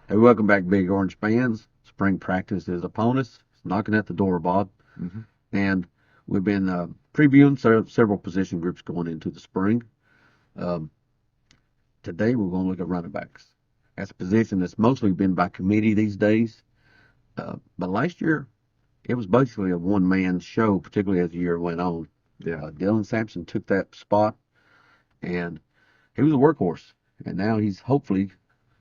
Hey, welcome back, Big Orange fans. Spring practice is upon us. It's knocking at the door, Bob. Hmm. And we've been previewing several position groups going into the spring. Um, Today, we're going to look at running backs. That's a position that's mostly been by committee these days. But last year, it was basically a one-man show, particularly as the year went on. Yeah, Dylan Sampson took that spot, and he was a workhorse. And now he's hopefully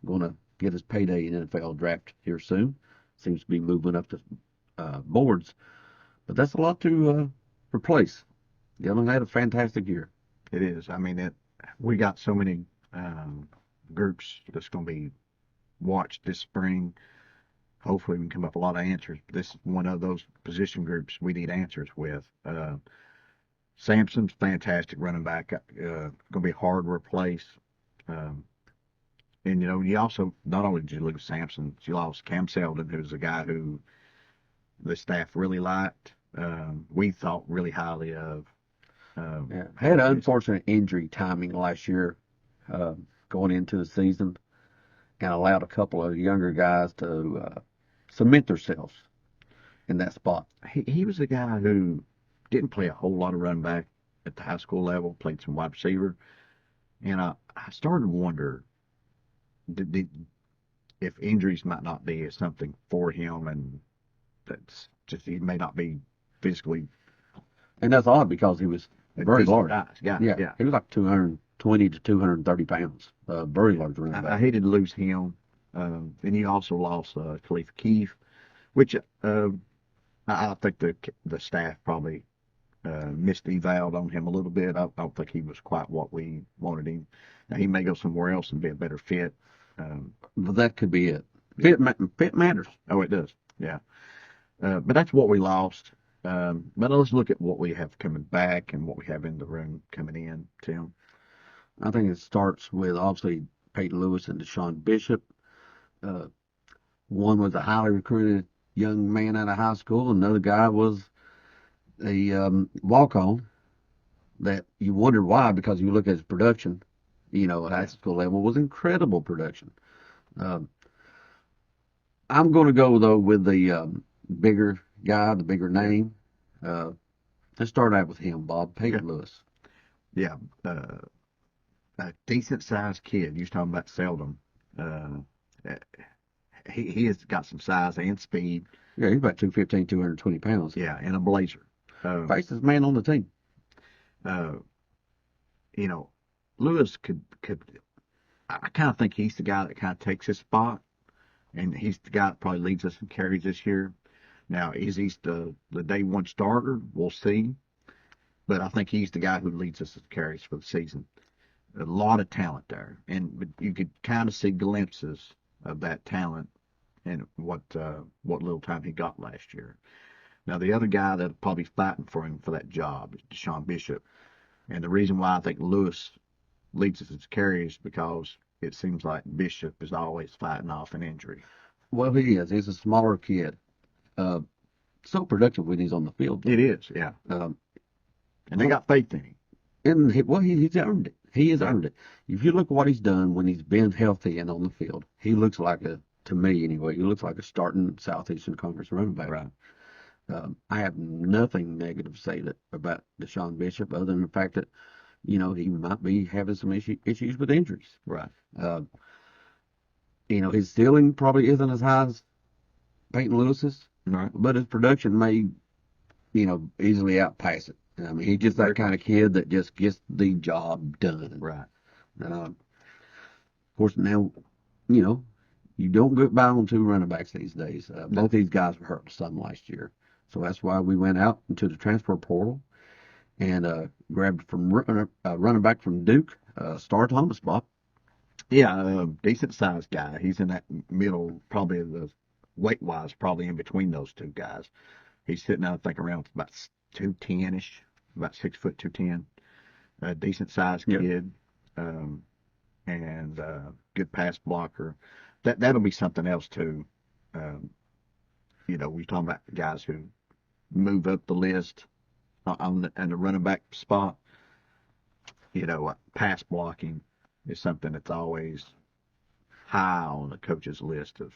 going to get his payday in NFL draft here soon. Seems to be moving up the boards. But that's a lot to replace. Dylan had a fantastic year. it is. I mean, we got so many um, groups that's going to be watched this spring. Hopefully, we can come up with a lot of answers. But this is one of those position groups we need answers with. Sampson's fantastic running back. Going to be hard to replace. Um, and you also not only did you lose Sampson, you lost Cam Seldon, who's a guy who the staff really liked. We thought really highly of. Yeah, had an unfortunate injury timing last year, uh, going into the season, and allowed a couple of younger guys to cement themselves in that spot. He was a guy who didn't play a whole lot of running back at the high school level, played some wide receiver. And I started to wonder did, if injuries might not be something for him, and that's just he may not be physically And that's odd because he was a very decent large. guy. Yeah, Yeah. he was like 220 to 230 pounds. Very large running I back. hated to lose him. And you also lost Khalif Keith, which I think the staff probably missed eval on him a little bit. I don't think he was quite what we wanted him. Now, he may go somewhere else and be a better fit. Um, But that could be it. yeah. Fit matters. Oh, it does. Yeah. But that's what we lost. But let's look at what we have coming back and what we have in the room coming in, Tim. I think it starts with obviously Peyton Lewis and Deshaun Bishop. Uh, One was a highly recruited young man out of high school. Another guy was a walk-on that you wondered why, because you look at his production, at high Yeah. school level was incredible production. Um, I'm going to go though with the bigger guy, the bigger Yeah. name. Uh, let's start out with him, Bob Okay. Peyton Lewis. Yeah. A decent sized kid. You was talking about Seldom. Uh, he has got some size and speed. Yeah, he's about 215, 220 pounds. Yeah, and a blazer. Uh, Fastest man on the team. uh, you know, Lewis could. I kind of think he's the guy that kind of takes his spot, and he's the guy that probably leads us in carries this year. Now, is he the day one starter? We'll see. But I think he's the guy who leads us in carries for the season. A lot of talent there, and but you could kind of see glimpses of that talent and what little time he got last year. Now, the other guy that's probably fighting for him for that job is Deshaun Bishop. And the reason why I think Lewis leads us in carries is because it seems like Bishop is always fighting off an injury. Well, he is. He's a smaller kid. Uh, so productive when he's on the field, It though. is, yeah. Um, And they got faith in him. and he's earned it. He has earned it. If you look at what he's done when he's been healthy and on the field, he looks like to me anyway, he looks like a starting Southeastern Conference running back. Right. I have nothing negative to say about Deshaun Bishop other than the fact that, he might be having some issues with injuries. Right. Uh, his ceiling probably isn't as high as Peyton Lewis's, Right. but his production may, easily outpace it. I mean, he's just that kind of kid that just gets the job done. Right. Of course, now, you know, you don't get by on two running backs these days. Both these guys were hurt some last year. So that's why we went out into the transfer portal and grabbed from running back from Duke, Star Thomas, Bob. Yeah, decent sized guy. He's in that middle, probably the weight wise, probably in between those two guys. He's sitting, I think, around about 210 ish, about 6 foot 210. A decent sized Yep. kid, and good pass blocker. That'll be something else too. Um, we're talking about guys who move up the list on the running back spot. Pass blocking is something that's always high on the coach's list of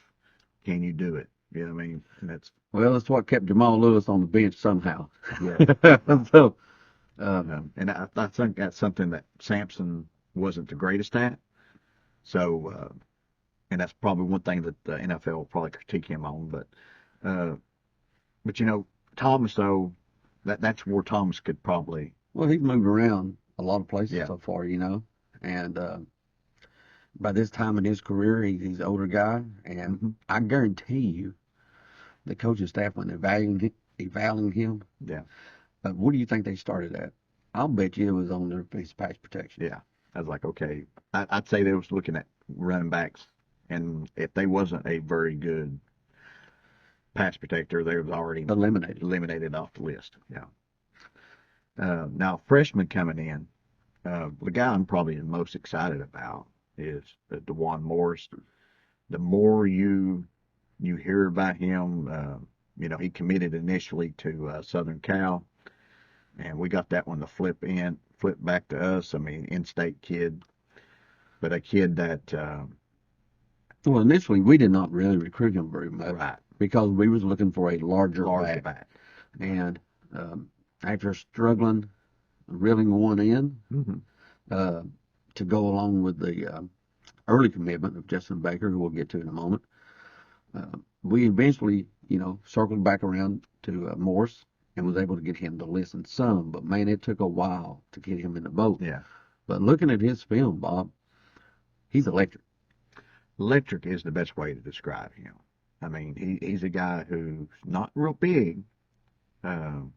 can you do it? You know what I mean? And That's what kept Jamal Lewis on the bench somehow. yeah. So, And I think that's something that Sampson wasn't the greatest at. So, and that's probably one thing that the NFL will probably critique him on. Uh, but Thomas though, that's where Thomas could probably, well, he's moved around a lot of places yeah. so far, and by this time in his career, he's an older guy, and Hmm. I guarantee you, the coaching staff when evaluating him, Yeah, what do you think they started at? I'll bet you it was on their face pass protection. yeah. I was like, okay, I'd say they was looking at running backs, and if they wasn't a very good pass protector, they was already eliminated off the list. Yeah. Now freshman coming in, the guy I'm probably the most excited about is DeJuan Morris. The more you hear about him, he committed initially to Southern Cal, and we got that one to flip back to us. I mean, in-state kid, but a kid that Well, initially we did not really recruit him very much right, because we was looking for a larger larger back, back. and um, after struggling, reeling one in Hmm. uh, to go along with the early commitment of Justin Baker, who we'll get to in a moment, we eventually, circled back around to Morse and was able to get him to listen some. But man, it took a while to get him in the boat. Yeah, But looking at his film, Bob, he's electric. electric is the best way to describe him. I mean, he's a guy who's not real big. Um,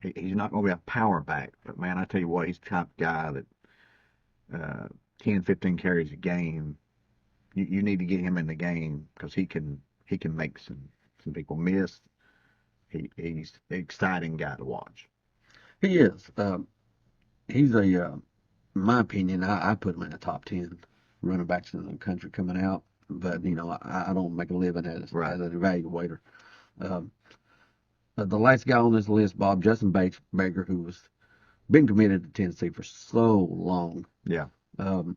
he's not going to be a power back, but man, I tell you what, he's the type of guy that 10, 15 carries a game. You need to get him in the game because he can make some people miss. He's an exciting guy to watch. He is. He's in my opinion, I put him in the top 10 running backs in the country coming out. But, I don't make a living as Right. an evaluator. Um, the last guy on this list, Bob, Justin Baker, who was been committed to Tennessee for so long, Yeah.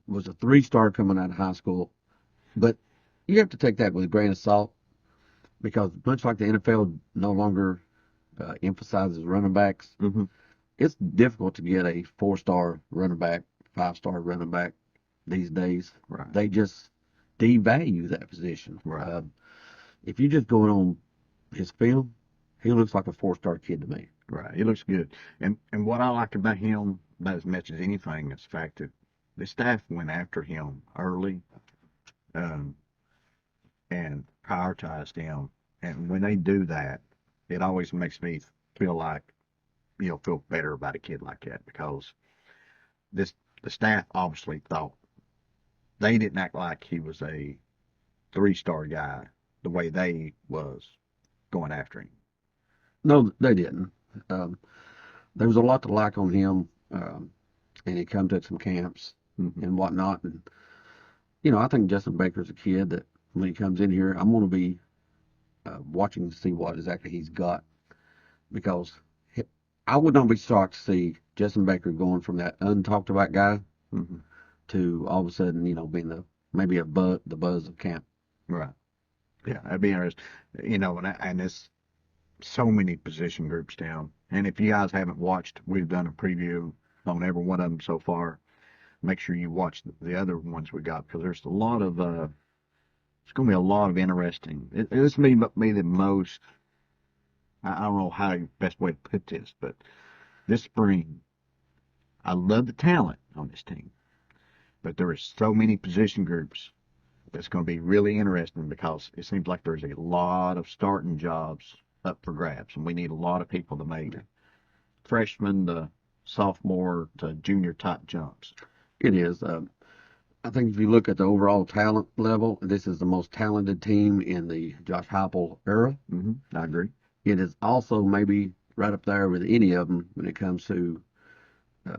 was a three-star coming out of high school. But you have to take that with a grain of salt because much like the NFL no longer emphasizes running backs, Hmm. it's difficult to get a four-star running back, five-star running back these days. Right. They just devalue that position. Right. If you just go on his film, he looks like a four-star kid to me. Right. He looks good. And what I like about him, about as much as anything, is the fact that the staff went after him early, um, and prioritized him. And when they do that, it always makes me feel like, feel better about a kid like that because this the staff obviously thought they didn't act like he was a three-star guy the way they was going after him. No, they didn't. Um, there was a lot to like on him, and he come to some camps Hmm. and whatnot. And I think Justin Baker's a kid that when he comes in here, I'm going to be watching to see what exactly he's got because I would not be shocked to see Justin Baker going from that untalked about guy Hmm. to all of a sudden, being maybe the buzz of camp. Right. Yeah, that'd be interesting. And there's so many position groups down. And if you guys haven't watched, we've done a preview on every one of them so far. Make sure you watch the other ones we got because there's a lot of it's going to be a lot of interesting. This may be the most. I don't know how best way to put this, but this spring, I love the talent on this team, but there are so many position groups that's going to be really interesting because it seems like there's a lot of starting jobs up for grabs, and we need a lot of people to make freshman to sophomore to junior type jumps. It is. I think if you look at the overall talent level, this is the most talented team in the Josh Heupel era. I agree. It is also maybe right up there with any of them when it comes to uh,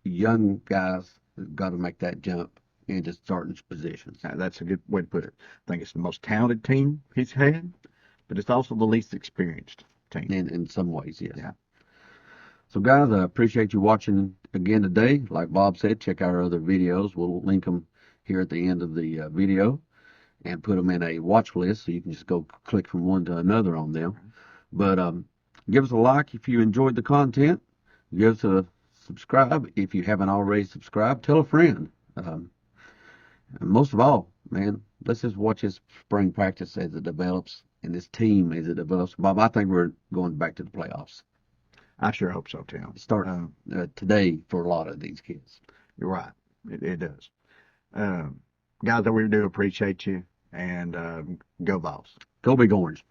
young guys that got to make that jump into starting positions. That's a good way to put it. I think it's the most talented team he's had, but it's also the least experienced team. In some ways, yes. Yeah. So, guys, I appreciate you watching again today. Like Bob said, check out our other videos. We'll link them here at the end of the video. and put them in a watch list so you can just go click from one to another on them. But give us a like if you enjoyed the content. Give us a subscribe if you haven't already subscribed. Tell a friend. And most of all, man, let's just watch this spring practice as it develops and this team as it develops. Bob, I think we're going back to the playoffs. I sure hope so, Tim. Start today for a lot of these kids. You're right. It does. Guys, I really do appreciate you, and go Vols. Go Big Orange.